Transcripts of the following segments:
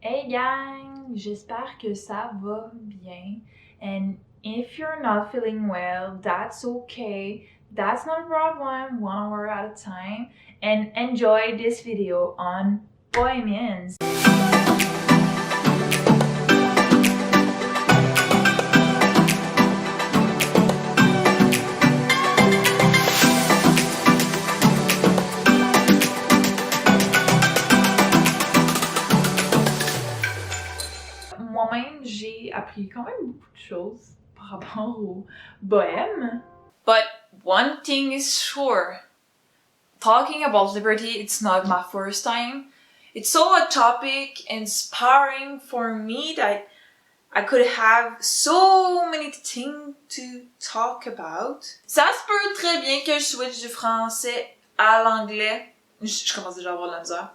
Hey gang, j'espère que ça va bien. And if you're not feeling well, that's okay. That's not a problem, 1 hour at a time. And enjoy this video on Bohemians. Moi-même, j'ai appris quand même beaucoup de choses par rapport au bohème. But one thing is sure, talking about liberty, it's not my first time. It's so a topic inspiring for me that I could have so many things to talk about. Ça se peut très bien que je switch du français à l'anglais. Je commence déjà à avoir de la misère.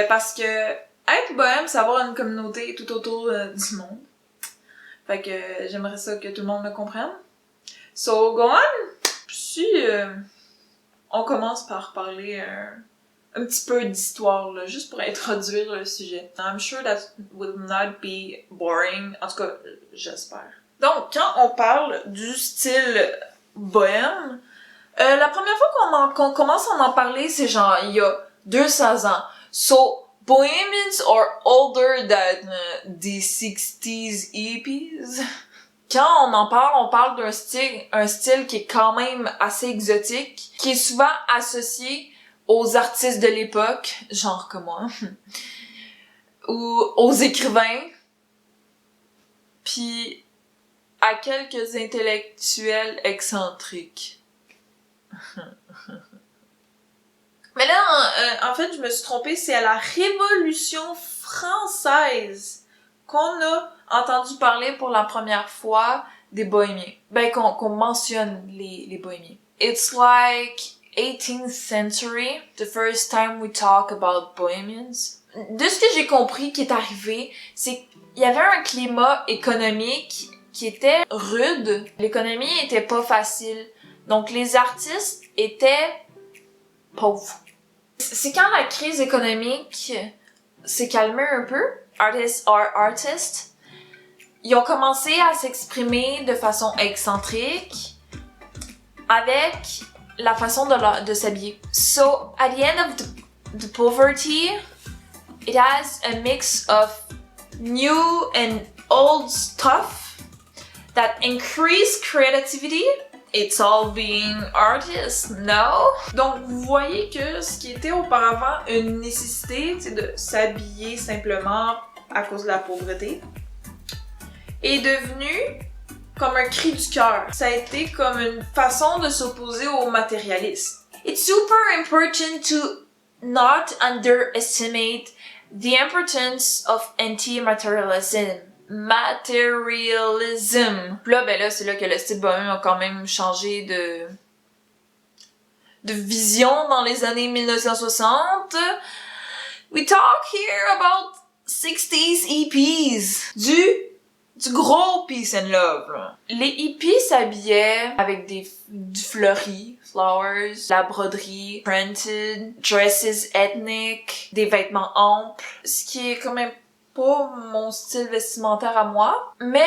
Parce que être bohème, c'est avoir une communauté tout autour du monde. Fait que j'aimerais ça que tout le monde me comprenne. So, go on! Puis, on commence par parler un petit peu d'histoire, là, juste pour introduire le sujet. I'm sure that will not be boring. En tout cas, j'espère. Donc, quand on parle du style bohème, la première fois qu'on commence à en parler, c'est genre il y a 200 ans. So, Bohemians are older than the 60s hippies. Quand on parle d'un style qui est quand même assez exotique, qui est souvent associé aux artistes de l'époque, genre comme moi, ou aux écrivains, puis à quelques intellectuels excentriques. Mais là, en fait, je me suis trompée, c'est à la Révolution française qu'on a entendu parler pour la première fois des bohémiens. Ben, qu'on mentionne les bohémiens. It's like 18th century, the first time we talk about Bohemians. De ce que j'ai compris qui est arrivé, c'est qu'il y avait un climat économique qui était rude. L'économie était pas facile. Donc, les artistes étaient pauvres. C'est quand la crise économique s'est calmée un peu, artists, ils ont commencé à s'exprimer de façon excentrique avec la façon de s'habiller. So, at the end of the poverty, it has a mix of new and old stuff that increase creativity. It's all being artist, no? Donc, vous voyez que ce qui était auparavant une nécessité, c'est de s'habiller simplement à cause de la pauvreté, est devenu comme un cri du cœur. Ça a été comme une façon de s'opposer au matérialisme. It's super important to not underestimate the importance of anti-materialism. Materialism. Puis là, ben là, c'est là que le style bohème a quand même changé de vision dans les années 1960. We talk here about 60s hippies. Du gros peace and love, là. Les hippies s'habillaient avec du fleuri, flowers, la broderie, printed, dresses ethnic, des vêtements amples, ce qui est quand même pas mon style vestimentaire à moi. Mais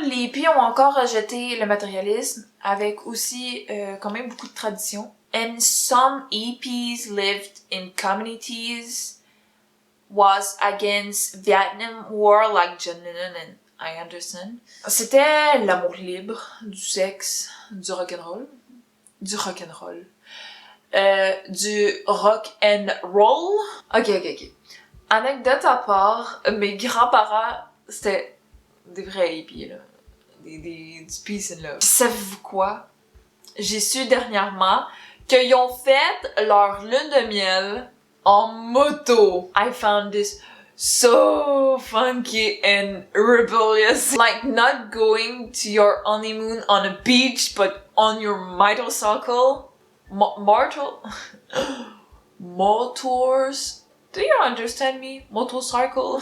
les hippies ont encore rejeté le matérialisme avec aussi quand même beaucoup de tradition. And some hippies lived in communities, was against Vietnam War like John Lennon and I understand. C'était l'amour libre, du sexe, du rock'n'roll. Du rock'n'roll. Du rock and roll. Ok. Anecdote à part, mes grands-parents, c'était des vrais hippies, là. Du peace and love. Pis savez-vous quoi? J'ai su dernièrement qu'ils ont fait leur lune de miel en moto. I found this so funky and rebellious. Like not going to your honeymoon on a beach, but on your motorcycle. Motors. Do you understand me? Motorcycle.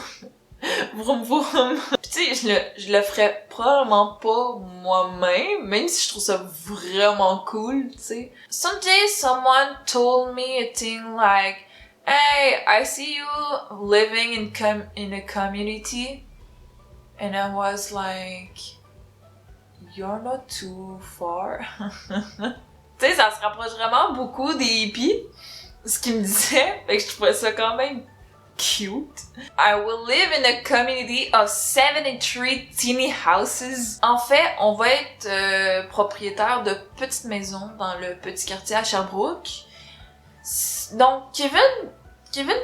Vroom vroom. Tu sais, je le ferais probablement pas moi-même, même si je trouve ça vraiment cool, tu sais. Someday someone told me a thing like, hey, I see you living in a community. And I was like, you're not too far. Tu sais, ça se rapproche vraiment beaucoup des hippies, ce qu'il me disait. Fait que je trouvais ça quand même cute. I will live in a community of 73 teeny houses. En fait, on va être propriétaire de petites maisons dans le petit quartier à Sherbrooke. Donc, Kevin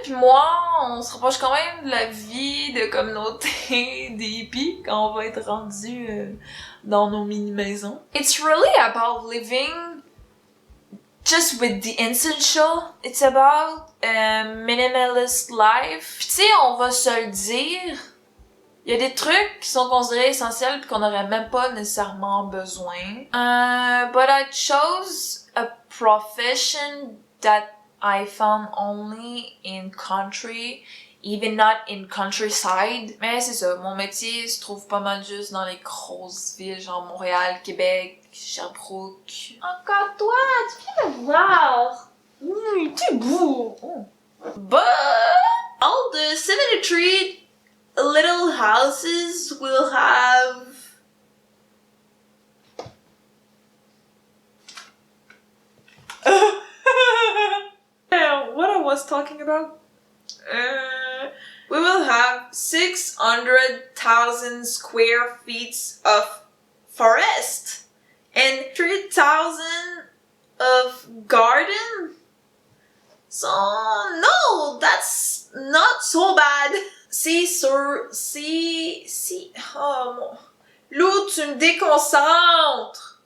puis moi, on se rapproche quand même de la vie de communauté des hippies quand on va être rendu dans nos mini-maisons. It's really about living just with the essential. It's about a minimalist life. Pis tu sais, on va se le dire, il y a des trucs qui sont considérés essentiels pis qu'on n'aurait même pas nécessairement besoin. But I chose a profession that I found only in country, even not in countryside. Mais c'est ça, mon métier se trouve pas mal juste dans les grosses villes, genre Montréal, Québec, Sherbrooke. Encore toi, tu viens me voir. T'es beau. Oh. But all the 73 little houses will have what I was talking about? We will have 600,000 square feet of forest and 3,000 of garden. So, no, that's not so bad. Oh mon... Lou, tu me déconcentres!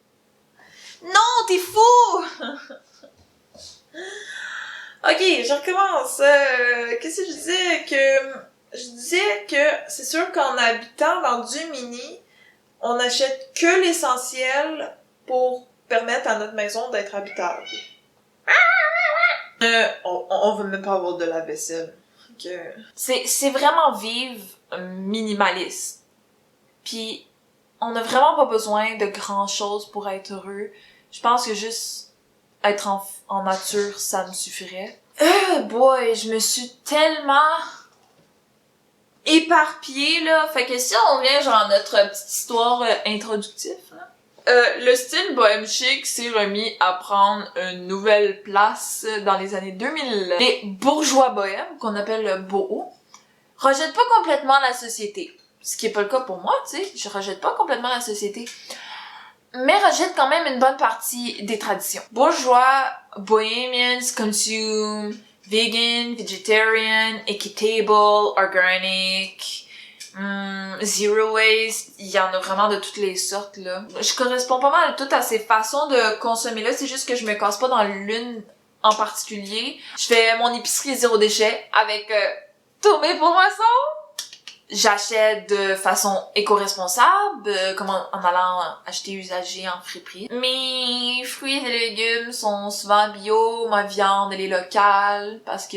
Non, t'es fou! Ok, je recommence. Qu'est-ce que je disais? Je disais que c'est sûr qu'en habitant dans du mini, on achète que l'essentiel pour permettre à notre maison d'être habitable. On veut même pas avoir de la vaisselle. Okay. C'est vraiment vivre minimaliste. Puis, on a vraiment pas besoin de grand chose pour être heureux. Je pense que juste être en nature, ça me suffirait. Boy, je me suis tellement éparpillée, là. Fait que si on vient, genre, à notre petite histoire introductive, là. Le style bohème chic s'est remis à prendre une nouvelle place dans les années 2000. Les bourgeois bohèmes, qu'on appelle le boho, rejettent pas complètement la société. Ce qui est pas le cas pour moi, tu sais. Je rejette pas complètement la société. Mais rejette quand même une bonne partie des traditions. Bourgeois, bohemians consume vegan, vegetarian, equitable, organic, zero waste. Il y en a vraiment de toutes les sortes, là. Je corresponds pas mal à toutes à ces façons de consommer là, c'est juste que je me casse pas dans l'une en particulier. Je fais mon épicerie zéro déchet avec tous mes poissons. J'achète de façon éco-responsable, comme en allant acheter usagé en friperie. Mes fruits et légumes sont souvent bio, ma viande elle est locale, parce que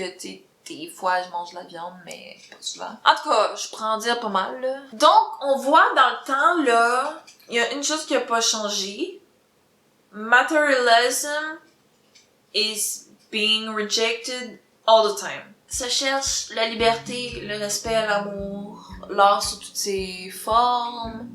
des fois je mange de la viande, mais pas souvent. En tout cas, je prends en dire pas mal, là. Donc, on voit dans le temps, là, il y a une chose qui a pas changé. Materialism is being rejected all the time. Ça cherche la liberté, le respect, l'amour, l'art sous toutes ses formes,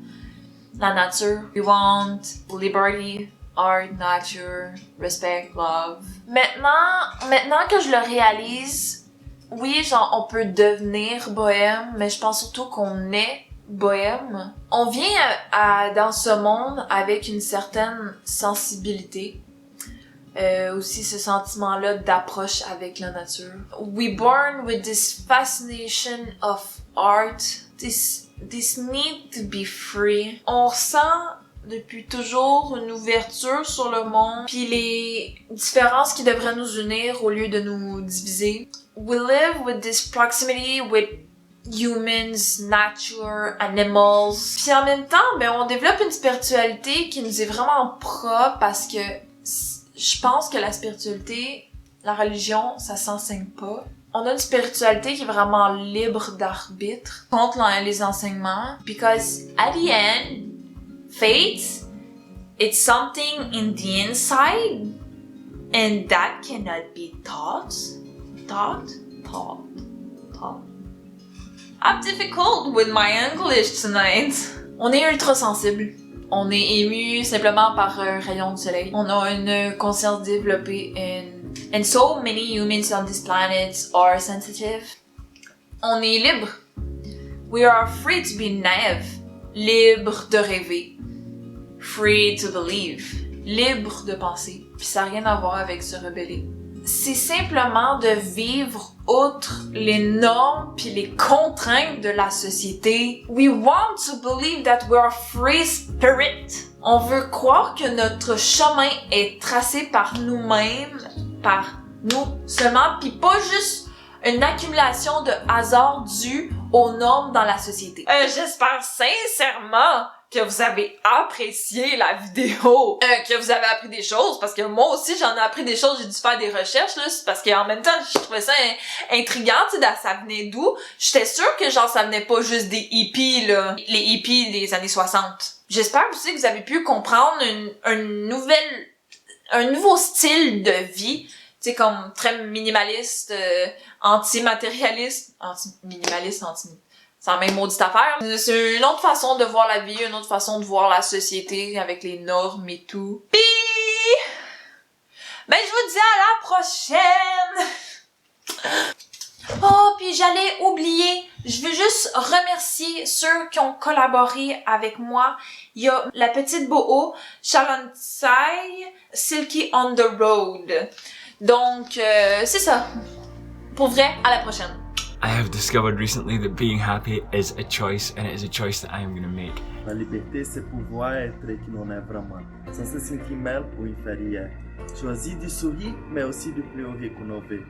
la nature. We want liberty, art, nature, respect, love. Maintenant que je le réalise, oui, genre, on peut devenir bohème, mais je pense surtout qu'on est bohème. On vient dans ce monde avec une certaine sensibilité. Aussi ce sentiment-là d'approche avec la nature. We born with this fascination of art, this need to be free. On ressent depuis toujours une ouverture sur le monde, puis les différences qui devraient nous unir au lieu de nous diviser. We live with this proximity with humans, nature, animals. Puis en même temps, ben on développe une spiritualité qui nous est vraiment propre parce que je pense que la spiritualité, la religion, ça s'enseigne pas. On a une spiritualité qui est vraiment libre d'arbitre contre les enseignements. Because at the end, faith, it's something in the inside and that cannot be taught. Thought. I'm difficult with my English tonight. On est ultra sensible. On est ému simplement par un rayon de soleil. On a une conscience développée and so many humans on this planet are sensitive. On est libre. We are free to be naive. Libre de rêver. Free to believe. Libre de penser. Puis ça n'a rien à voir avec se rebeller. C'est simplement de vivre outre les normes puis les contraintes de la société. We want to believe that we are free spirit. On veut croire que notre chemin est tracé par nous-mêmes, par nous seulement, puis pas juste une accumulation de hasard dû aux normes dans la société. J'espère sincèrement que vous avez apprécié la vidéo, que vous avez appris des choses, parce que moi aussi j'en ai appris des choses, j'ai dû faire des recherches là, parce qu'en même temps je trouvais ça intriguant, tu sais, ça venait d'où? J'étais sûre que genre ça venait pas juste des hippies là, les hippies des années 60. J'espère aussi que vous avez pu comprendre un nouveau style de vie, tu sais, comme très minimaliste, anti-matérialiste, c'est la même maudite affaire. C'est une autre façon de voir la vie, une autre façon de voir la société avec les normes et tout. Pis, ben je vous dis à la prochaine! Oh, puis j'allais oublier, je veux juste remercier ceux qui ont collaboré avec moi. Il y a la petite Boho, Shalantai, Silky on the Road. Donc, c'est ça. Pour vrai, à la prochaine. I have discovered recently that being happy is a choice, and it is a choice that I am going to make. La liberté, c'est pouvoir être qui l'on est vraiment, sans se sentir mal ou inférieur. Choisir de sourire, mais aussi de pleurer qu'on en veut.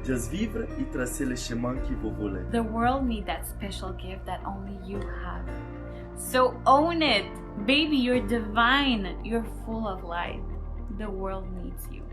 Juste vivre et tracer le chemin que vous voulez. The world needs that special gift that only you have. So own it! Baby, you're divine. You're full of light. The world needs you.